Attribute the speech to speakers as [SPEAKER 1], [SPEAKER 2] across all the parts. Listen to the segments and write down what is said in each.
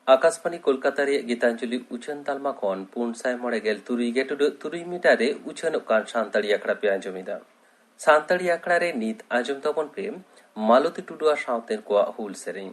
[SPEAKER 1] आकाशबानी कोलकाता रे गीतांजलि उछन तालमा खन 493 मीटर रे उछनोग कान सानताड़ी आखड़ा पे आंजमिदा सानताड़ी आखड़ा रे नीत आंजम तबन पे मालती टुडुआ सावतेन को हुल सेरें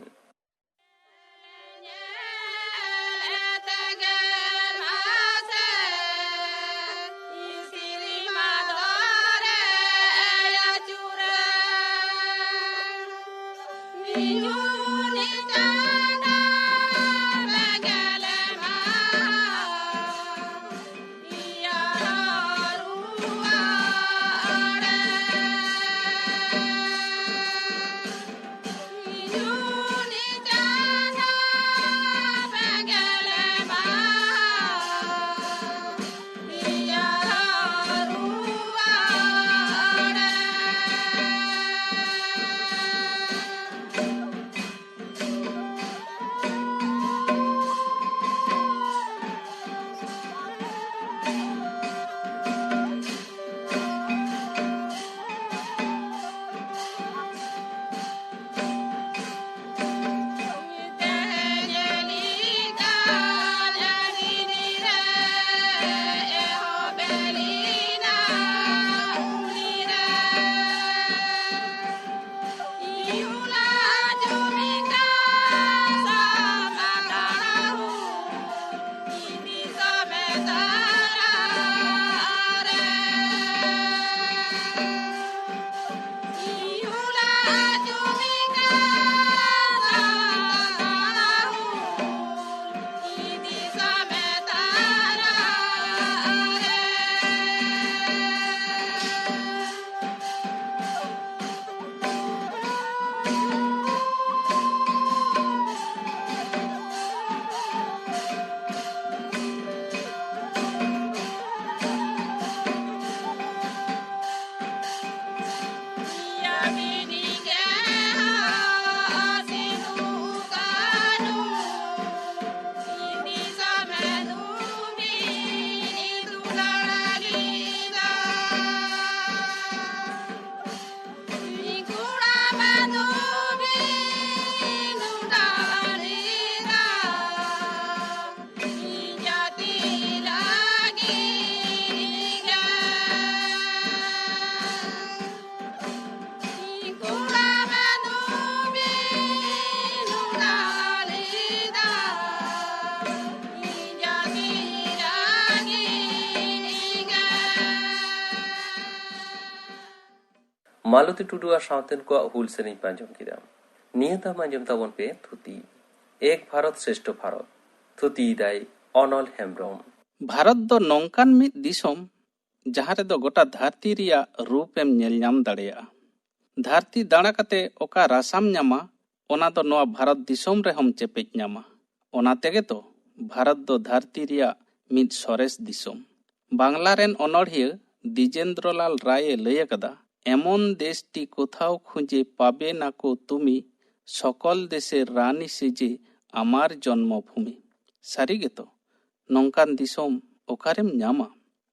[SPEAKER 1] मालती टुडुआ सावतेन को हुल सेरें पांजम किदा नियता मांजम ताबन पे थुती एक भारत श्रेष्ठ भारत थुती दाई अनल हेम्ब्रम
[SPEAKER 2] भारत दो नौकान मिद दिसोम जहां रे दो गोटा धरती रिया रूप एम नेल नाम दाड़ेया धरती दाड़ा कते ओका रासाम नामा ओना दो नोआ भारत दिसोम रे हम चेपेज नामा ओना तेगे तो भारत दो धरती रिया मिद सरेस दिसोम बांग्ला रेन अनड़िया द्विजेंद्रलाल राय लय कदा एमन देशटी कोथाओ खुंजे पाबे नाको तुमी सकल देशे रानी सेजे आमार जन्मभूमि सारी गेतो नौकान दिसोम ओकारेम नामा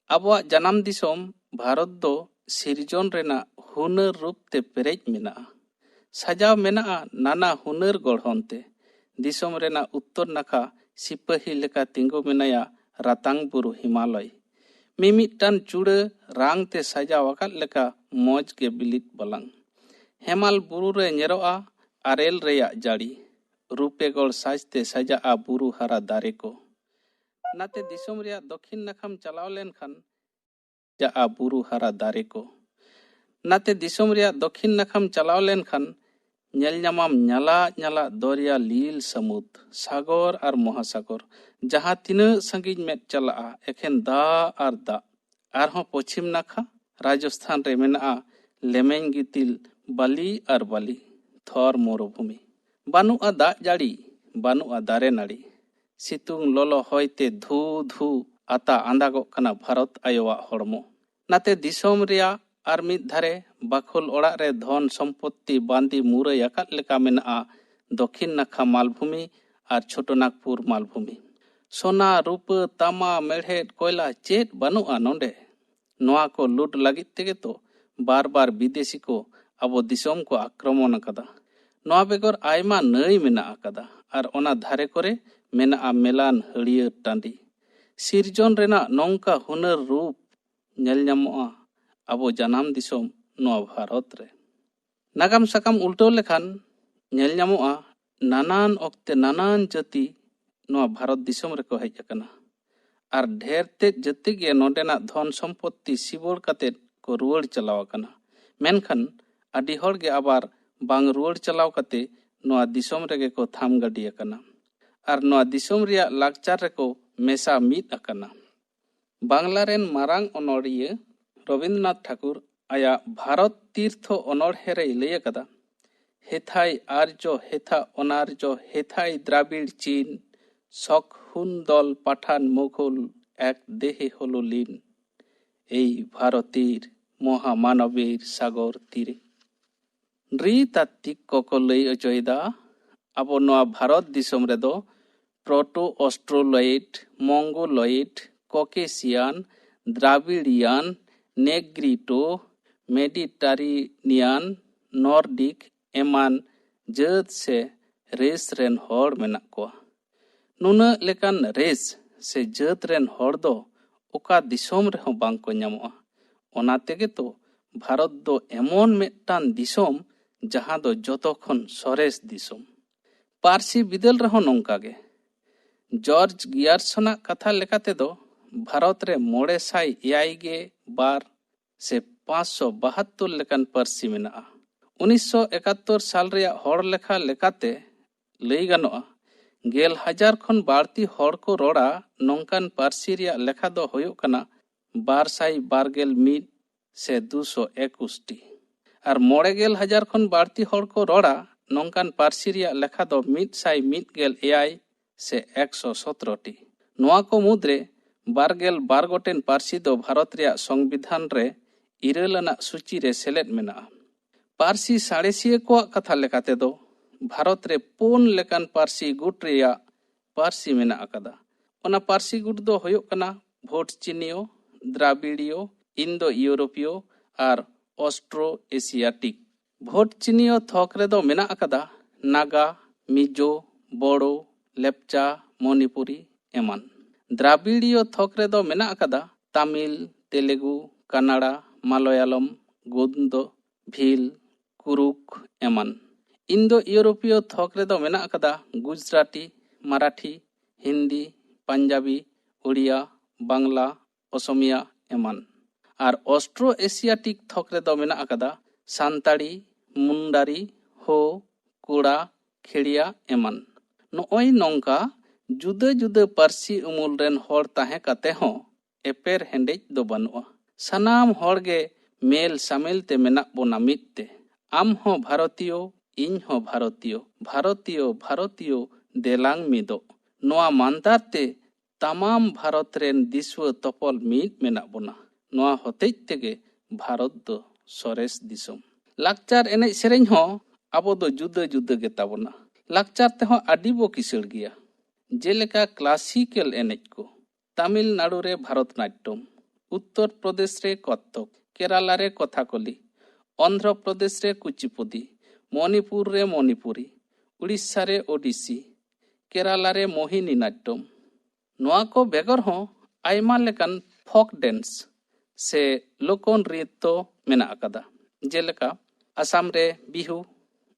[SPEAKER 2] आबोआ जनाम दिसोम भारत दो सिरजन रेना हुनर रूप ते पेरेज मेना सजाव मेना नाना हुनर गढ़नते दिसोम रेना उत्तर नाखा सिपाही लेका तिंगो मेनाया रातांग बुरु हिमालय मिमिटान चूड़े रांग ते सजाव आकात लेका मौज के बिलित बलांग हेमाल बुरु रे नेरोआ आरेल रेया जाड़ी रूपेगढ़ साजते सजा बुरु हरा दारे को नाते दिसोम रेया दक्षिण नाखाम चलाव लेनखान जा बुरु हरा दारे को नाते दिसोम रेया दक्षिण नाखाम चलाव लेनखान नेल नामाम ᱧᱟᱞᱟ ᱧᱟᱞᱟ दरिया लील समुद्र सागर और महासागर जहाँ तीना संगीज में चला एखेन दा और दा आरहों पश्चिम नाखा राजस्थान रे मेना लेमें गितिल बाली और बाली थर मरुभूमि बानुआ दा जाड़ी बानुआ दारे नाड़ी सितुंग लोलो होयते धू धू आता आंदागो कना भारत आयोवा हड़मो नाते दिसोम रिया और मिद धारे बाखुल ओड़ा रे धन सम्पत्ति बांदी मुरई आकात लेका मेना दक्षिण नाखा मालभूमि और छोटो नागपुर मालभूमि सोना रूप तामा मेढ़ेट कोयला चेत बानुआ नोंडे नोआ को लूट लगित तेगे तो बार बार विदेशी को अबो दिसोम को आक्रमण अकदा नोआ बेगर आयमा नई मेना अकदा और ओना धारे करे ᱢᱮᱱᱟᱜᱼᱟ ᱢᱮᱞᱟᱱ ᱦᱟᱹᱲᱭᱟᱹᱨ ᱴᱟᱺᱰᱤ᱾ ᱥᱤᱨᱡᱚᱱ ᱨᱮᱱᱟᱜ ᱱᱚᱝᱠᱟ ᱦᱩᱱᱟᱹᱨ ᱨᱩᱯ ᱧᱮᱞ ᱧᱟᱢᱚᱜᱼᱟ ᱟᱵᱚ ᱡᱟᱱᱟᱢ ᱫᱤᱥᱚᱢ ᱱᱚᱣᱟ ᱵᱷᱟᱨᱚᱛ ᱨᱮ᱾ ᱱᱟᱜᱟᱢ ᱥᱟᱠᱟᱢ ᱩᱞᱴᱟᱹᱣ ᱞᱮᱠᱷᱟᱱ ᱧᱮᱞ ᱧᱟᱢᱚᱜᱼᱟ ᱱᱟᱱᱟᱱ ᱚᱠᱛᱮ ᱱᱟᱱᱟᱱ ᱡᱟᱹᱛᱤ ᱱᱚᱣᱟ ᱵᱷᱟᱨᱚᱛ ᱫᱤᱥᱚᱢ ᱨᱮᱠᱚ ᱦᱮᱡ ᱟᱠᱟᱱᱟ᱾ ᱟᱨ ᱰᱷᱮᱨ ᱛᱮᱫ ᱡᱟᱹᱛᱤ ᱜᱮ ᱱᱚᱰᱮᱱᱟᱜ ᱫᱷᱚᱱ ᱥᱚᱢᱯᱚᱛᱛᱤ ᱥᱤᱵᱚᱲ ᱠᱟᱛᱮᱫ ᱠᱚ ᱨᱩᱣᱟᱹᱲ ᱪᱟᱞᱟᱣ ᱟᱠᱟᱱᱟ᱾ ᱢᱮᱱᱠᱷᱟᱱ ᱟᱹᱰᱤ ᱦᱚᱲ ᱜᱮ 아বার ᱵᱟᱝ ᱨᱩᱣᱟᱹᱲ ᱪᱟᱞᱟᱣ ᱠᱟᱛᱮ ᱱᱚᱣᱟ ᱫᱤᱥᱚᱢ ᱨᱮᱜᱮ ᱠᱚ ᱛᱷᱟᱢ ᱜᱟᱹᱰᱤ ᱟᱠᱟᱱᱟ ᱟᱨ ᱱᱚᱣᱟ ᱫᱤᱥᱚᱢ ᱨᱮᱭᱟᱜ ᱞᱟᱠᱪᱟᱨ ᱨᱮᱠᱚ ᱢᱮᱥᱟ ᱢᱤᱫ ᱟᱠᱟᱱᱟ᱾ ᱵᱟᱝᱞᱟ ᱨᱮᱱ ᱢᱟᱨᱟᱝ ᱚᱱᱚᱲᱤᱭᱟᱹ ᱨᱚᱵᱤᱱᱫᱨᱚᱱᱟᱛᱷ ᱴᱷᱟᱠᱩᱨ ᱟᱭᱟᱜ ᱵᱷᱟᱨᱚᱛ ᱛᱤᱨᱛᱷᱚ ᱚᱱᱚᱬᱦᱮ ᱨᱮᱭ ᱞᱟᱹᱭ ᱟᱠᱟᱫᱟ, হেথাই আর্য হেথা অনার্য হেথাই দ্রাবিড় চীন শক হুন দল পাঠান মুঘল এক দেহে হলো লীন এই ভারতের মহামানবের সাগর তীরে। নৃতাত্ত্বিক কoko লই অচয়দা ᱟᱵᱚ ᱱᱚᱣᱟ ᱵᱷᱟᱨᱚᱛ ᱫᱤᱥᱚᱢ ᱨᱮᱫᱚ ᱯᱨᱳᱴᱳ ᱚᱥᱴᱨᱳᱞᱚᱭᱤᱰ, ᱢᱚᱝᱜᱳᱞᱚᱭᱤᱰ, ককেশিয়ান, দ্রাবিড়িয়ান, নেগ্রিটো, মেডিটারিনিয়ান, নর্ডিক এমান ᱡᱟᱹᱛ ᱥᱮ ᱨᱮᱥ ᱨᱮᱱ ᱦᱚᱲ ᱢᱮᱱᱟᱜ ᱠᱚᱣᱟ᱾ ᱱᱩᱱᱟᱹᱜ ᱞᱮᱠᱟᱱ ᱨᱮᱥ ᱥᱮ ᱡᱟᱹᱛ ᱨᱮᱱ ᱦᱚᱲ ᱫᱚ ᱚᱠᱟ ᱫᱤᱥᱚᱢ ᱨᱮᱦᱚᱸ ᱵᱟᱝ ᱠᱚ ᱧᱟᱢᱚᱜᱼᱟ᱾ ᱚᱱᱟ ᱛᱮᱜᱮ ᱛᱚ ᱵᱷᱟᱨᱚᱛ ᱫᱚ ᱮᱢᱚᱱ ᱢᱤᱫᱴᱟᱝ ᱫᱤᱥᱚᱢ ᱡᱟᱦᱟᱸ ᱫᱚ ᱡᱚᱛᱚ ᱠᱷᱚᱱ ᱥᱚᱨᱮᱥ ᱫᱤᱥᱚᱢ᱾ ᱯᱟᱹᱨᱥᱤ ᱵᱤᱫᱟᱹᱞ ᱨᱮᱦᱚᱸ ᱱᱚᱝᱠᱟ ᱜᱮ᱾ ᱡᱚᱨᱡᱽ ᱜᱤᱭᱟᱨᱥᱚᱱᱟᱜ ᱠᱟᱛᱷᱟ ᱞᱮᱠᱟ ᱛᱮᱫᱚ ᱵᱷᱟᱨᱚᱛ ᱨᱮ 982 ᱥᱮ 572 ᱞᱮᱠᱟᱱ ᱯᱟᱹᱨᱥᱤ ᱢᱮᱱᱟᱜᱼᱟ᱾ 1971 ᱥᱟᱞ ᱨᱮᱭᱟᱜ ᱦᱚᱲ ᱞᱮᱠᱷᱟ ᱞᱮᱠᱟᱛᱮ ᱞᱟᱹᱭ ᱜᱟᱱᱚᱜᱼᱟ 10,000 ᱠᱷᱚᱱ ᱵᱟᱹᱲᱛᱤ ᱦᱚᱲ ᱠᱚ ᱨᱚᱲᱟ ᱱᱚᱝᱠᱟᱱ ᱯᱟᱹᱨᱥᱤ ᱨᱮᱭᱟᱜ ᱞᱮᱠᱷᱟ ᱫᱚ ᱦᱩᱭᱩᱜ ᱠᱟᱱᱟ 221 ᱥᱮ 221ᱴᱤ ᱟᱨ 90,000 ᱠᱷᱚᱱ ᱵᱟᱹᱲᱛᱤ ᱦᱚᱲ ᱠᱚ ᱨᱚᱲᱟ ᱱᱚᱝᱠᱟᱱ ᱯᱟᱹᱨᱥᱤ ᱨᱮᱭᱟᱜ ᱞᱮᱠᱷᱟ ᱫᱚ 118 ᱥᱮ 117ᱴᱤ᱾ ᱱᱚᱣᱟ ᱠᱚ ᱢᱩᱫᱽᱨᱮ 22 ᱜᱚᱴᱮᱱ ᱯᱟᱹᱨᱥᱤ ᱫᱚ ᱵᱷᱟᱨᱚᱛ ᱨᱮᱭᱟᱜ ᱥᱚᱝᱵᱤᱫᱷᱟᱱ ᱨᱮ 9 ᱟᱱᱟᱜ ᱥᱩᱪᱤ ᱨᱮ ᱥᱮᱞᱮᱫ ᱢᱮᱱᱟᱜᱼᱟ᱾ ᱯᱟᱹᱨᱥᱤ ᱥᱟᱬᱮᱥᱤᱭᱟᱹ ᱠᱚᱣᱟᱜ ᱠᱟᱛᱷᱟ ᱞᱮᱠᱟ ᱛᱮᱫᱚ ᱵᱷᱟᱨᱚᱛ ᱨᱮ 4 ᱞᱮᱠᱟᱱ ᱯᱟᱹᱨᱥᱤ ᱜᱩᱴ ᱨᱮᱭᱟᱜ ᱯᱟᱹᱨᱥᱤ ᱢᱮᱱᱟᱜ ᱟᱠᱟᱫᱟ᱾ ᱚᱱᱟ ᱯᱟᱹᱨᱥᱤ ᱜᱩᱴ ᱫᱚ ᱦᱩᱭᱩᱜ ᱠᱟᱱᱟ ᱵᱷᱳᱴᱪᱤᱱᱤᱭᱚ, ᱫᱨᱟᱵᱤᱲᱤᱭᱚ, ᱤᱱᱫᱳ ᱤᱭᱩᱨᱳᱯᱤᱭᱚ ᱟᱨ ᱚᱥᱴᱨᱳ ᱮᱥᱤᱭᱟᱴᱤᱠ᱾ ᱵᱷᱳᱴᱪᱤᱱᱤᱭᱚ ᱛᱷᱚᱠ ᱨᱮᱫᱚ ᱢᱮᱱᱟᱜ ᱟᱠᱟᱫᱟ ᱱᱟᱜᱟ, ᱢᱤᱡᱳ, ᱵᱳᱲᱳ, ᱞᱮᱯᱪᱟ, ᱢᱚᱱᱤᱯᱩᱨᱤ ᱮᱢᱟᱱ᱾ ᱫᱨᱟᱵᱤᱲᱤᱭᱚ ᱛᱷᱚᱠ ᱨᱮᱫᱚ ᱢᱮᱱᱟᱜ ᱟᱠᱟᱫᱟ ᱛᱟᱢᱤᱞ, ᱛᱮᱞᱮᱜᱩ, ᱠᱟᱱᱟᱲᱟ, ᱢᱟᱞᱚᱭᱟᱞᱚᱢ, ᱜᱳᱱᱫᱚ, ᱵᱷᱤᱞ, ᱠᱩᱨᱩᱠ ᱮᱢᱟᱱ᱾ ᱤᱱᱫᱳ ᱤᱭᱩᱨᱳᱯᱤᱭᱚ ᱛᱷᱚᱠ ᱨᱮᱫᱚ ᱢᱮᱱᱟᱜ ᱟᱠᱟᱫᱟ ᱜᱩᱡᱽᱨᱟᱴᱤ, ᱢᱟᱨᱟᱴᱷᱤ, ᱦᱤᱱᱫᱤ, ᱯᱟᱧᱡᱟᱵᱤ, ᱩᱲᱤᱭᱟ, ᱵᱟᱝᱞᱟ, অসমᱤয়া এমান। আর অস্ট্রো এশিয়াটিক থক রেদো মেনা আকাদা সান্তাড়ি, মুন্ডারি, হো, কুড়া, খেড়িয়া এমান। নয় নংকা जुदा जुदा पार्सी उमुल रेन हर ताहे काते हों एपेर हेंडेज दो बानुआ। सनाम हर गे मेल सामिल ते मेना बोना मित्ते। आम हो भारतीयो, इन हो भारतीयो, भारतीयो भारतीयो देलांग मिदो। नोआ मानदार ते तमाम भारत रेन दिस्व तपल मीत मेना बोना। नोआ होतेज तेगे भारत दो सोरेस दिसोम। लाकचार एनेज सेरेंज हो आबो दो जुदा जुदा गे ताबोना। लाकचार ते हो आडी बो किसड़ गिया। जेलेका क्लासिकल एनेज को तमिलनाडु रे भारतनाट्यम, उत्तर प्रदेश रे कथक, केरला रे कथाकली, आंध्र प्रदेश रे कुचिपुडी, मणिपुर रे मणिपुरी, उड़ीसा रे ओडिसी, केरला रे मोहिनी नाट्यम। नोआ को बेगर हो आयमा लेकान फोक डांस से लोकन नृत्य मेना आकादा। जेलेका आसाम रे बिहू,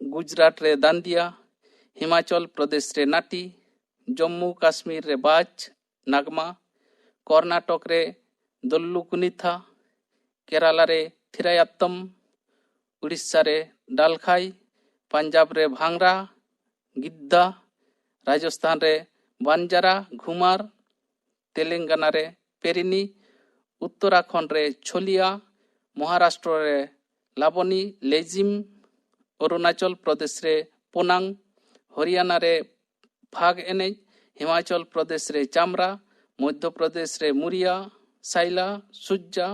[SPEAKER 2] गुजरात रे दांडिया, हिमाचल प्रदेश रे नाटी, जम्मू काश्मीर रे बाज नागमा, कर्नाटक रे दल्लु कुनिथा, केरला रे थिरायात्तम, उड़ीसा रे डालखाई, पंजाब रे भांगरा गिद्दा, राजस्थान रे बंजारा घुमार, तेलंगाना रे पेरिनी, उत्तराखंड रे छोलिया, महाराष्ट्र रे लाबनी लेजिम, अरुणाचल प्रदेश रे पोनांग, हरियाणा रे भाग एनेज, हिमाचल प्रदेश रे चामरा, मध्य प्रदेश रे मुरिया, साइला, सुज्जा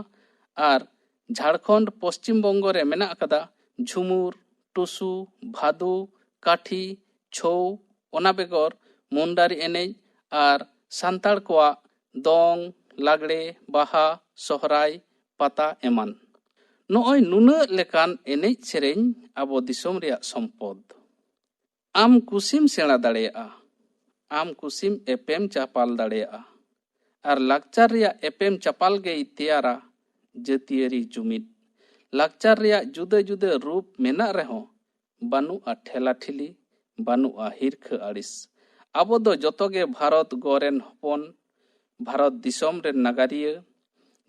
[SPEAKER 2] और झारखंड पश्चिम बंग रे मेना आकादा झुमुर, टुसु, भादु, काठी, छौ, ओना बेगर मुंडारी एनेज और सान्ताड़ कोआ दोंग, लागड़े, बाहा, सोहराय, पाता एमान। नोय नुना लेकान एनेज सेरेंज आबो दिसोम रेया सम्पद। आम कुसिम सेना दाड़ेया ᱟᱢ ᱠᱩᱥᱤᱢ ᱮᱯᱮᱢ ᱪᱟᱯᱟᱞ ᱫᱟᱲᱮᱭᱟᱜᱼᱟ ᱟᱨ ᱞᱟᱠᱪᱟᱨ ᱨᱮᱭᱟᱜ ᱮᱯᱮᱢ ᱪᱟᱯᱟᱞ ᱜᱮᱭ ᱛᱮᱭᱟᱨᱟ ᱡᱟᱹᱛᱤᱭᱟᱹᱨᱤ ᱡᱩᱢᱤᱫ᱾ ᱞᱟᱠᱪᱟᱨ ᱨᱮᱭᱟᱜ ᱡᱩᱫᱟᱹ ᱡᱩᱫᱟᱹ ᱨᱩᱯ ᱢᱮᱱᱟᱜ ᱨᱮᱦᱚᱸ ᱵᱟᱹᱱᱩᱜᱼᱟ ᱴᱷᱮᱞᱟᱴᱷᱤᱞᱤ, ᱵᱟᱹᱱᱩᱜᱼᱟ ᱦᱤᱨᱠᱷᱟᱹ ᱟᱹᱲᱤᱥ᱾ ᱟᱵᱚ ᱫᱚ ᱡᱚᱛᱚᱜᱮ ᱵᱷᱟᱨᱚᱛ ᱜᱚᱨᱮᱱ ᱦᱚᱯᱚᱱ, ᱵᱷᱟᱨᱚᱛ ᱫᱤᱥᱚᱢ ᱨᱮᱱ ᱱᱟᱜᱟᱨᱤᱭᱟᱹ᱾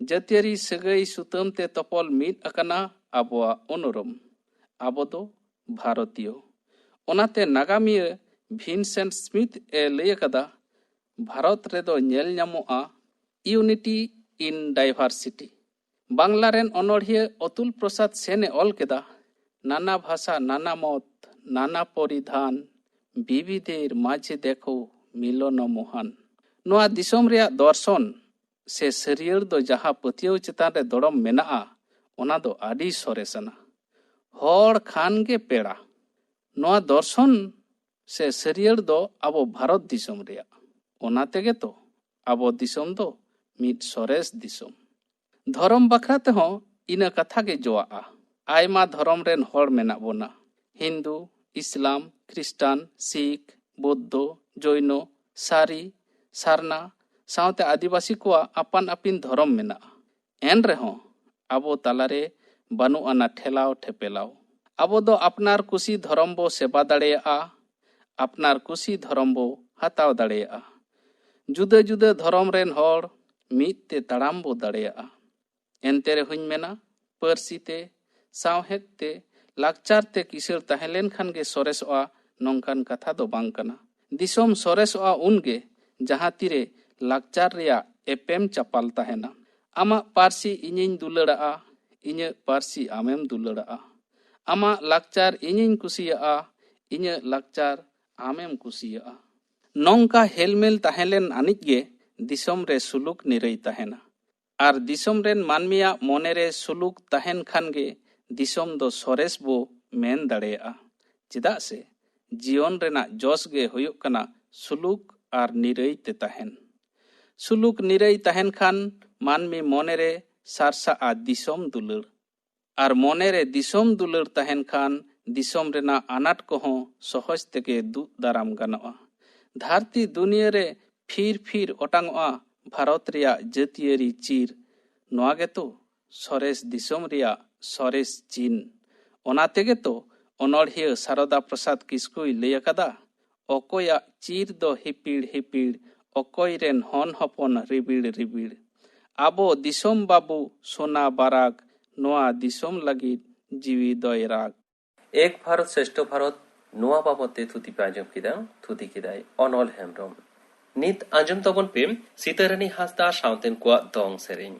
[SPEAKER 2] ᱡᱟᱹᱛᱤᱭᱟᱹᱨᱤ ᱥᱟᱹᱜᱟᱹᱭ ᱥᱩᱛᱟᱹᱢ ᱛᱮ ᱛᱚᱯᱚᱞ ᱢᱤᱫ ᱟᱠᱟᱱᱟ ᱟᱵᱚᱣᱟᱜ ᱩᱱᱩᱨᱩᱢ᱾ ᱟᱵᱚ ᱫᱚ ᱵᱷᱟᱨᱚᱛᱤᱭᱚ᱾ ᱚᱱᱟᱛᱮ ᱱᱟᱜᱟᱢᱤᱭᱟᱹ ᱵᱷᱤᱱᱥᱮᱱᱴ ᱥᱢᱤᱛᱷ ᱮ ᱞᱟᱹᱭ ᱟᱠᱟᱫᱟ, ᱵᱷᱟᱨᱚᱛ ᱨᱮᱫᱚ ᱧᱮᱞ ᱧᱟᱢᱚᱜᱼᱟ ᱤᱭᱩᱱᱤᱴᱤ ᱤᱱ ᱰᱟᱭᱵᱷᱟᱨᱥᱤᱴᱤ। বাংলা রেন অনড়হিয়া অতুল প্রসাদ সেনে অল কেদা, নানা ভাষা নানা মত নানা পরিধান বিবিধের মাঝে দেখো মিলন মহান। নোয়া দিসম রেয়াগ দর্শন সে সারিয়ার দো যাহা পাতিয়াও চেতান রে দড়ম মেনাআ ওনা দো আডি সরেসানা। হড় খান গে পেড়া। নোয়া দর্শন সে সারিয়ার দো আবো ভারত দিসম রেয়াগ। ওনা তেগে তো আবো দিসম দো মিট সরেস দিসম। ধরম বাখরা তেহᱚᱸ ইনা কথা গে জোয়াআ। আইমা ধরম রেন হড় মেনাᱜ বোনা। হিন্দু, ইসলাম, খ্রিস্টান, শিখ, বৌদ্ধ, জৈন, সারি, সারনা সাᱶতে আদিবাসী কোয়া আপান আপিন ধরম মেনাᱜᱼᱟ। এন রেহᱚᱸ আবো তালারে বানুᱜ আনা ঠেলাও ঠেপেলাও। আবো দো আপনার কুসি ধরম বো সেবা দাড়েᱭᱟᱜᱼᱟ, আপনার কুসি ধরম বো হাতাও দাড়েᱭᱟᱜᱼᱟ। জুদᱟᱹ জুদᱟᱹ ধরম রেন হড় ᱢᱤᱫ ᱛᱮ ᱛᱟᱲᱟᱢ ᱵᱚ ᱫᱟᱲᱮᱭᱟᱜᱼᱟ। ᱮᱱᱛᱮ ᱨᱮᱦᱚᱸᱧ ᱢᱮᱱᱟ, ᱯᱟᱹᱨᱥᱤ ᱛᱮ, ᱥᱟᱶᱦᱮᱫ ᱛᱮ, ᱞᱟᱠᱪᱟᱨ ᱛᱮ ᱠᱤᱥᱟᱹᱬ ᱛᱟᱦᱮᱸ ᱞᱮᱱ ᱠᱷᱟᱱ ᱜᱮ ᱥᱚᱨᱮᱥᱚᱜᱼᱟ ᱱᱚᱝᱠᱟᱱ ᱠᱟᱛᱷᱟ ᱫᱚ ᱵᱟᱝ ᱠᱟᱱᱟ। ᱫᱤᱥᱚᱢ ᱥᱚᱨᱮᱥᱚᱜᱼᱟ ᱩᱱᱜᱮ ᱡᱟᱦᱟᱸ ᱛᱤᱨᱮ ᱞᱟᱠᱪᱟᱨ ᱨᱮᱭᱟᱜ ᱮᱯᱮᱢ ᱪᱟᱯᱟᱞ ᱛᱟᱦᱮᱱᱟ। ᱟᱢᱟᱜ ᱯᱟᱹᱨᱥᱤ ᱤᱧᱤᱧ ᱫᱩᱞᱟᱹᱲᱟᱜᱼᱟ, ᱤᱧᱟᱹᱜ ᱯᱟᱹᱨᱥᱤ ᱟᱢᱮᱢ ᱫᱩᱞᱟᱹᱲᱟᱜᱼᱟ। ᱟᱢᱟᱜ ᱞᱟᱠᱪᱟᱨ ᱤᱧᱤᱧ ᱠᱩᱥᱤᱭᱟᱜᱼᱟ, ᱤᱧᱟᱹᱜ ᱞᱟᱠᱪᱟᱨ ᱟᱢᱮᱢ ᱠᱩᱥᱤᱭᱟᱜᱼᱟ। ᱱᱚᱝᱠᱟ ᱦᱮᱞᱢᱮᱞ ᱛᱟᱦᱮᱸ ᱞᱮᱱ ᱟᱹᱱᱤᱡ ᱜᱮ ᱫᱤᱥᱚᱢ ᱨᱮ ᱥᱩᱞᱩᱠ ᱱᱤᱨᱟᱹᱭ ᱛᱟᱦᱮᱱᱟ। ᱟᱨ ᱫᱤᱥᱚᱢ ᱨᱮᱱ ᱢᱟᱹᱱᱢᱤᱭᱟᱜ ᱢᱚᱱᱮᱨᱮ ᱥᱩᱞᱩᱠ ᱛᱟᱦᱮᱱ ᱠᱷᱟᱱ ᱜᱮ ᱫᱤᱥᱚᱢ ᱫᱚ ᱥᱚᱨᱮᱥ ᱵᱚ ᱢᱮᱱ ᱫᱟᱲᱮᱭᱟᱜᱼᱟ। ᱪᱮᱫᱟᱜ ᱥᱮ ᱡᱤᱭᱚᱱ ᱨᱮᱱᱟᱜ ᱡᱚᱥ ᱜᱮ ᱦᱩᱭᱩᱜ ᱠᱟᱱᱟ ᱥᱩᱞᱩᱠ ᱟᱨ ᱱᱤᱨᱟᱹᱭ ᱛᱮ ᱛᱟᱦᱮᱱ। ᱥᱩᱞᱩᱠ ᱱᱤᱨᱟᱹᱭ ᱛᱟᱦᱮᱱ ᱠᱷᱟᱱ ᱢᱟᱹᱱᱢᱤ ᱢᱚᱱᱮᱨᱮ ᱥᱟᱨᱥᱟᱜᱼᱟ ᱫᱤᱥᱚᱢ ᱫᱩᱞᱟᱹᱲ। ᱟᱨ ᱢᱚᱱᱮᱨᱮ ᱫᱤᱥᱚᱢ ᱫᱩᱞᱟᱹᱲ ᱛᱟᱦᱮᱱ ᱠᱷᱟᱱ ᱫᱤᱥᱚᱢ ᱨᱮᱱᱟᱜ ᱟᱱᱟᱴ ᱠᱚᱦᱚᱸ ᱥᱚᱦᱚᱡ ᱛᱮᱜᱮ ᱫᱩᱜ ᱫᱟᱨᱟᱢ ᱜᱟᱱᱚᱜᱼᱟ। ᱫᱷᱟᱹᱨᱛᱤ ᱫᱩᱱᱤᱭᱟᱹ ᱨᱮ ᱯᱷᱤᱨ ᱯᱷᱤᱨ ᱚᱴᱟᱝᱚᱜᱼᱟ ᱵᱷᱟᱨᱚᱛ ᱨᱮᱭᱟᱜ ᱡᱟᱹᱛᱤᱭᱟᱹᱨᱤ ᱪᱤᱨ। ᱱᱚᱣᱟ ᱜᱮᱛᱚ ᱥᱚᱨᱮᱥ ᱫᱤᱥᱚᱢ ᱨᱮᱭᱟᱜ ᱥᱚᱨᱮᱥ ᱪᱤᱱ। ᱚᱱᱟ ᱛᱮᱜᱮ ᱛᱚ ᱚᱱᱚᱲᱦᱤᱭᱟᱹ ᱥᱟᱨᱚᱫᱟ ᱯᱨᱚᱥᱟᱫ ᱠᱤᱥᱠᱩᱭ ᱞᱟᱹᱭ ᱟᱠᱟᱫᱟ, ᱚᱠᱚᱭᱟᱜ ᱪᱤᱨ ᱫᱚ ᱦᱤᱯᱤᱲ ᱦᱤᱯᱤᱲ, ᱚᱠᱚᱭ ᱨᱮᱱ ᱦᱚᱱ ᱦᱚᱯᱚᱱ ᱨᱤᱵᱤᱲ ᱨᱤᱵᱤᱲ। ᱟᱵᱚ ᱫᱤᱥᱚᱢ ᱵᱟᱵᱩ ᱥᱳᱱᱟ ᱵᱟᱨᱟᱜ, ᱱᱚᱣᱟ ᱫᱤᱥᱚᱢ ᱞᱟᱹᱜᱤᱫ ᱡᱤᱣᱤ ᱫᱚᱭ ᱨᱟᱜ।
[SPEAKER 1] এক ভারত শ্রেষ্ঠ ভারত নোয়া বাবদে থুতি পে আঁᱡᱚᱢ ᱠᱮᱫᱟ, ᱛᱷᱩᱛᱤ ᱠᱮᱫᱟᱭ ᱚᱱᱚᱞ ᱦᱮᱢᱵᱨᱚᱢ। ᱱᱤᱛ ᱟᱸᱡᱚᱢ ᱛᱟᱵᱚᱱ ᱯᱮ ᱥᱤᱛᱟᱹᱨᱟᱹᱱᱤ ᱦᱟᱸᱥᱫᱟ ᱥᱟᱶᱛᱮᱱ ᱠᱚᱣᱟᱜ ᱫᱚᱝ ᱥᱮᱨᱮᱧ।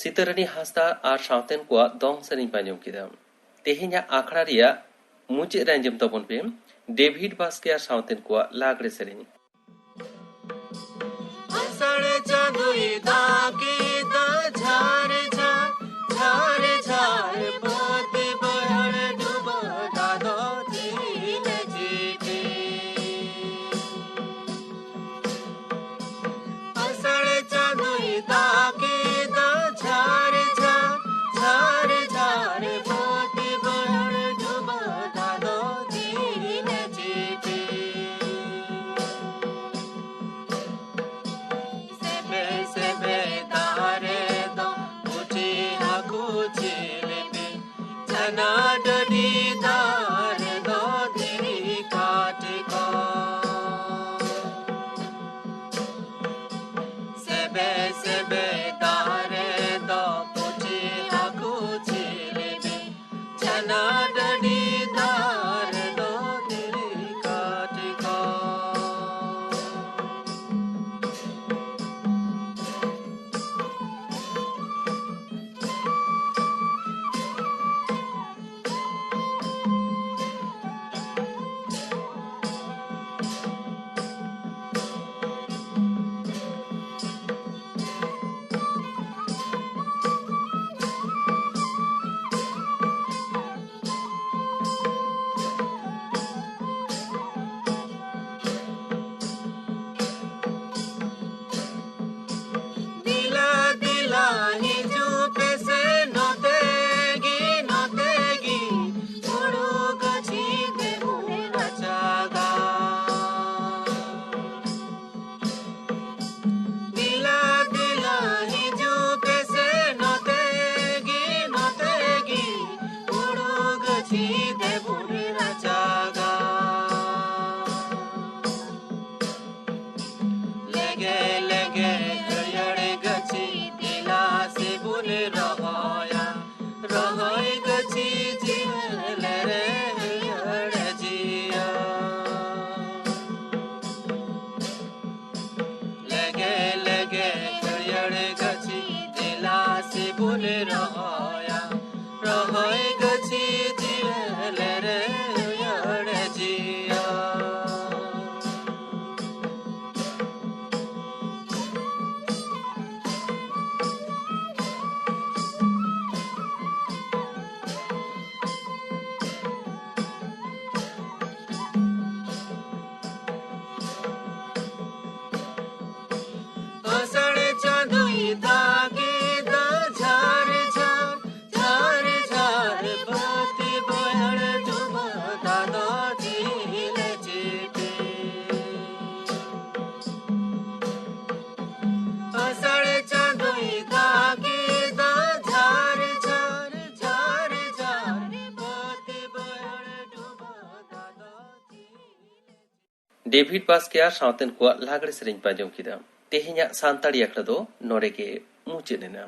[SPEAKER 1] ᱥᱤᱛᱟᱹᱨᱟᱹᱱᱤ ᱦᱟᱸᱥᱫᱟ ᱟᱨ ᱥᱟᱶᱛᱮᱱ ᱠᱚᱣᱟᱜ ᱫᱚᱝ ᱥᱮᱨᱮᱧ ᱯᱮ ᱟᱸᱡᱚᱢ ᱠᱮᱫᱟ। ᱛᱮᱦᱮᱧᱟᱜ ᱟᱠᱷᱲᱟ ᱨᱮᱭᱟᱜ ᱢᱩᱪᱟᱹᱫ ᱨᱮ ᱟᱸᱡᱚᱢ ᱛᱟᱵᱚᱱ ᱯᱮ ᱰᱮᱵᱷᱤᱰ ᱵᱟᱥᱠᱮ ᱟᱨ ᱥᱟᱶᱛᱮᱱ ᱠᱚᱣᱟᱜ ᱞᱟᱜᱽᱲᱮ ᱥᱮᱨᱮᱧ। ᱰᱮᱵᱷᱤᱰ ᱵᱟᱥᱠᱮ ᱟᱨ ᱥᱟᱶᱛᱮᱱ ᱠᱚᱣᱟᱜ ᱞᱟᱜᱽᱲᱮ ᱥᱮᱨᱮᱧ ᱯᱮ ᱟᱸᱡᱚᱢ ᱠᱮᱫᱟ। ᱛᱮᱦᱮᱧᱟᱜ ᱥᱟᱱᱛᱟᱲᱤ ᱟᱠᱷᱲᱟ ᱫᱚ ᱱᱚᱰᱮ ᱜᱮ ᱢᱩᱪᱟᱹᱫ ᱮᱱᱟ।